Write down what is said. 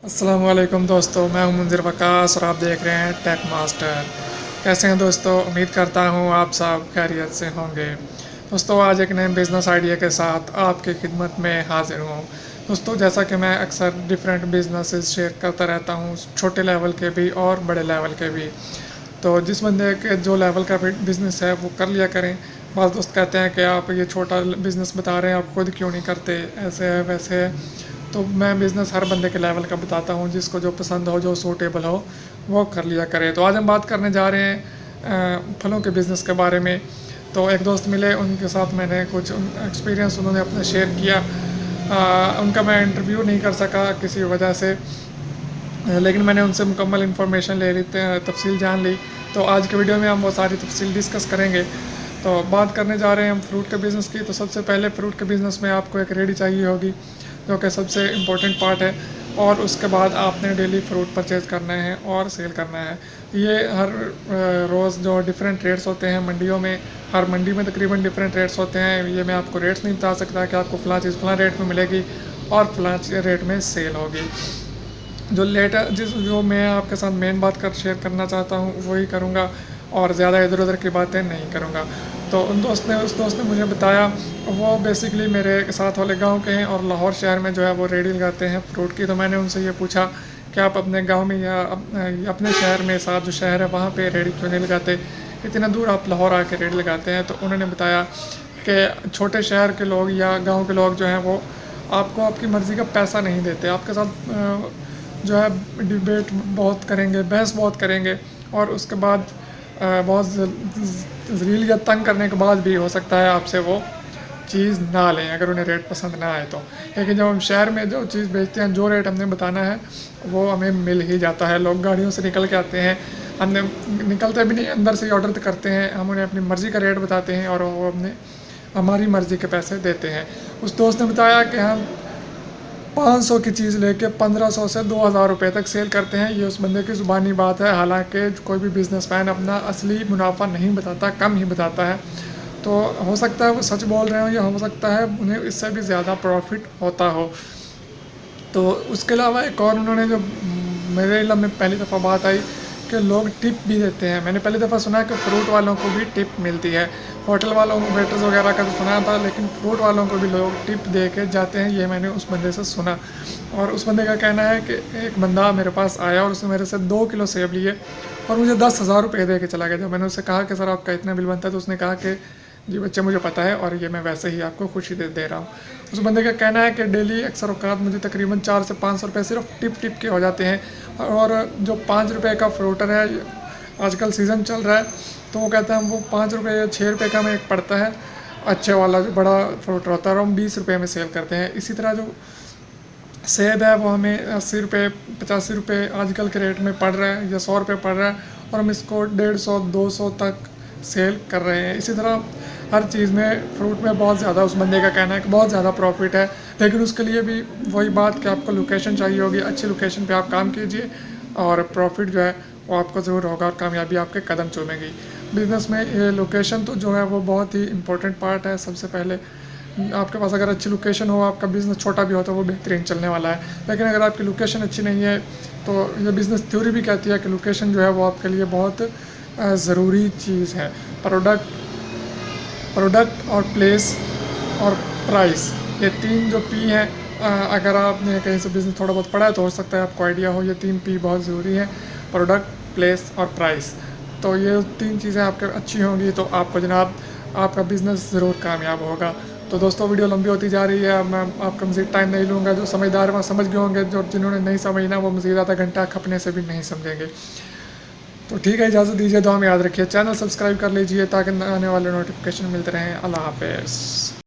अस्सलाम वालेकुम दोस्तों, मैं हूं मुंज़िर वकास और आप देख रहे हैं टेक मास्टर। कैसे हैं दोस्तों? उम्मीद करता हूं आप सब खैरियत से होंगे। दोस्तों, आज एक नए बिज़नेस आइडिया के साथ आपकी खिदमत में हाजिर हूं। दोस्तों, जैसा कि मैं अक्सर डिफरेंट बिजनेसेस शेयर करता रहता हूं, छोटे लेवल के भी और बड़े लेवल के भी। तो जिस बंदे के जो लेवल का बिज़नेस है वो कर लिया करें। बाज़ दोस्त कहते हैं कि आप ये छोटा बिज़नेस बता रहे हैं, आप खुद क्यों नहीं करते, ऐसे है वैसे है। तो मैं बिज़नेस हर बंदे के लेवल का बताता हूँ, जिसको जो पसंद हो, जो सूटेबल हो, वो कर लिया करे। तो आज हम बात करने जा रहे हैं फलों के बिज़नेस के बारे में। तो एक दोस्त मिले, उनके साथ मैंने कुछ एक्सपीरियंस उन्होंने अपना शेयर किया। उनका मैं इंटरव्यू नहीं कर सका किसी वजह से, लेकिन मैंने उनसे मुकम्मल इन्फॉर्मेशन ले ली, तफसील जान ली। तो आज के वीडियो में हम वो सारी तफसील डिस्कस करेंगे। तो बात करने जा रहे हैं हम फ्रूट के बिज़नेस की। तो सबसे पहले फ्रूट के बिज़नेस में आपको एक रेडी चाहिए होगी, जो कि सबसे इम्पोर्टेंट पार्ट है। और उसके बाद आपने डेली फ्रूट परचेज़ करना है और सेल करना है। ये हर रोज़ जो डिफरेंट रेट्स होते हैं मंडियों में, हर मंडी में तकरीबन डिफरेंट रेट्स होते हैं। ये मैं आपको रेट्स नहीं बता सकता कि आपको फ़लाँ चीज़ फ़लाँ रेट में मिलेगी और फ़लाँ रेट में सेल होगी। जो मैं आपके साथ मेन बात कर शेयर करना चाहता हूँ वही करूँगा, और ज़्यादा इधर उधर की बातें नहीं करूँगा। तो उस दोस्त ने मुझे बताया, वो बेसिकली मेरे साथ वाले गांव के हैं और लाहौर शहर में जो है वो रेडी लगाते हैं फ्रूट की। तो मैंने उनसे ये पूछा कि आप अपने गांव में या अपने शहर में, साथ जो शहर है वहाँ पे रेडी क्यों नहीं लगाते, इतना दूर आप लाहौर आके रेडी लगाते हैं। तो उन्होंने बताया कि छोटे शहर के लोग या गाँव के लोग जो हैं वो आपको आपकी मर्ज़ी का पैसा नहीं देते, आपके साथ जो है डिबेट बहुत करेंगे, बहस बहुत करेंगे, और उसके बाद बहुत जलील या तंग करने के बाद भी हो सकता है आपसे वो चीज़ ना लें अगर उन्हें रेट पसंद ना आए तो। लेकिन जब हम शहर में जो चीज़ बेचते हैं, जो रेट हमने बताना है वो हमें मिल ही जाता है। लोग गाड़ियों से निकल के आते हैं, हमने निकलते भी नहीं, अंदर से ही ऑर्डर करते हैं, हम उन्हें अपनी मर्ज़ी का रेट बताते हैं और वो अपने हमारी मर्ज़ी के पैसे देते हैं। उस दोस्त ने बताया कि हम 500 की चीज़ लेके 1500 से 2000 रुपये तक सेल करते हैं। ये उस बंदे की ज़ुबानी बात है। हालांकि कोई भी बिजनेसमैन अपना असली मुनाफा नहीं बताता, कम ही बताता है। तो हो सकता है वो सच बोल रहे हो, या हो सकता है उन्हें इससे भी ज़्यादा प्रॉफिट होता हो। तो उसके अलावा एक और उन्होंने जो मेरे इल्म में पहली दफ़ा बात आई कि लोग टिप भी देते हैं। मैंने पहली दफ़ा सुना कि फ्रूट वालों को भी टिप मिलती है। होटल वालों को, वेटर्स वगैरह का तो सुना था, लेकिन फ्रूट वालों को भी लोग टिप दे के जाते हैं, ये मैंने उस बंदे से सुना। और उस बंदे का कहना है कि एक बंदा मेरे पास आया और उसने मेरे से 2 किलो सेब लिए और मुझे 10,000 रुपये दे के चला गया। जब मैंने उससे कहा कि सर आपका इतना बिल बनता है, तो उसने कहा कि जी बच्चे मुझे पता है और ये मैं वैसे ही आपको खुशी दे रहा हूँ। उस बंदे का कहना है कि डेली अक्सर औकात मुझे तकरीबन 4 से 500 रुपये सिर्फ टिप टिप के हो जाते हैं। और जो 5 रुपये का फ्रूटर है, आजकल सीज़न चल रहा है, तो वो कहता है वो 5 रुपये या 6 रुपये का में एक पड़ता है अच्छे वाला जो बड़ा फ्रूटर होता है, और हम 20 रुपये में सेल करते हैं। इसी तरह जो सेब है वो हमें 80 रुपये 85 रुपये आजकल के रेट में पड़ रहा है, या 100 रुपये पड़ रहा है, और हम इसको 150 200 तक सेल कर रहे हैं। इसी तरह हर चीज़ में, फ्रूट में बहुत ज़्यादा, उस बंदे का कहना है कि बहुत ज़्यादा प्रॉफिट है। लेकिन उसके लिए भी वही बात कि आपको लोकेशन चाहिए होगी, अच्छी लोकेशन पे आप काम कीजिए और प्रॉफिट जो है वो आपको ज़रूर होगा और कामयाबी आपके कदम चूमेगी। बिज़नेस में ये लोकेशन तो जो है वो बहुत ही इंपॉर्टेंट पार्ट है। सबसे पहले आपके पास अगर अच्छी लोकेशन हो, आपका बिज़नेस छोटा भी हो तो वो बेहतरीन चलने वाला है। लेकिन अगर आपकी लोकेशन अच्छी नहीं है, तो ये बिज़नेस थ्योरी भी कहती है कि लोकेशन जो है वो आपके लिए बहुत ज़रूरी चीज़ है। प्रोडक्ट प्रोडक्ट और प्लेस और प्राइस, ये 3 जो पी हैं, अगर आपने कहीं से बिज़नेस थोड़ा बहुत पढ़ा है तो हो सकता है आपको आइडिया हो, ये 3 पी बहुत ज़रूरी है, प्रोडक्ट, प्लेस और प्राइस। तो ये 3 चीज़ें आपके अच्छी होंगी तो आपको जनाब आपका बिज़नेस ज़रूर कामयाब होगा। तो दोस्तों, वीडियो लंबी होती जा रही है, मैं आपका मज़ीद टाइम नहीं लूँगा। जो समझदार वहाँ समझ गए होंगे, जो जिन्होंने नहीं समझना वो मज़ीद आधा घंटा खपने से भी नहीं समझेंगे। तो ठीक है, इजाज़त दीजिए, दुआ में याद रखिए, चैनल सब्सक्राइब कर लीजिए ताकि आने वाले नोटिफिकेशन मिलते रहें। अल्लाह हाफ़िज़।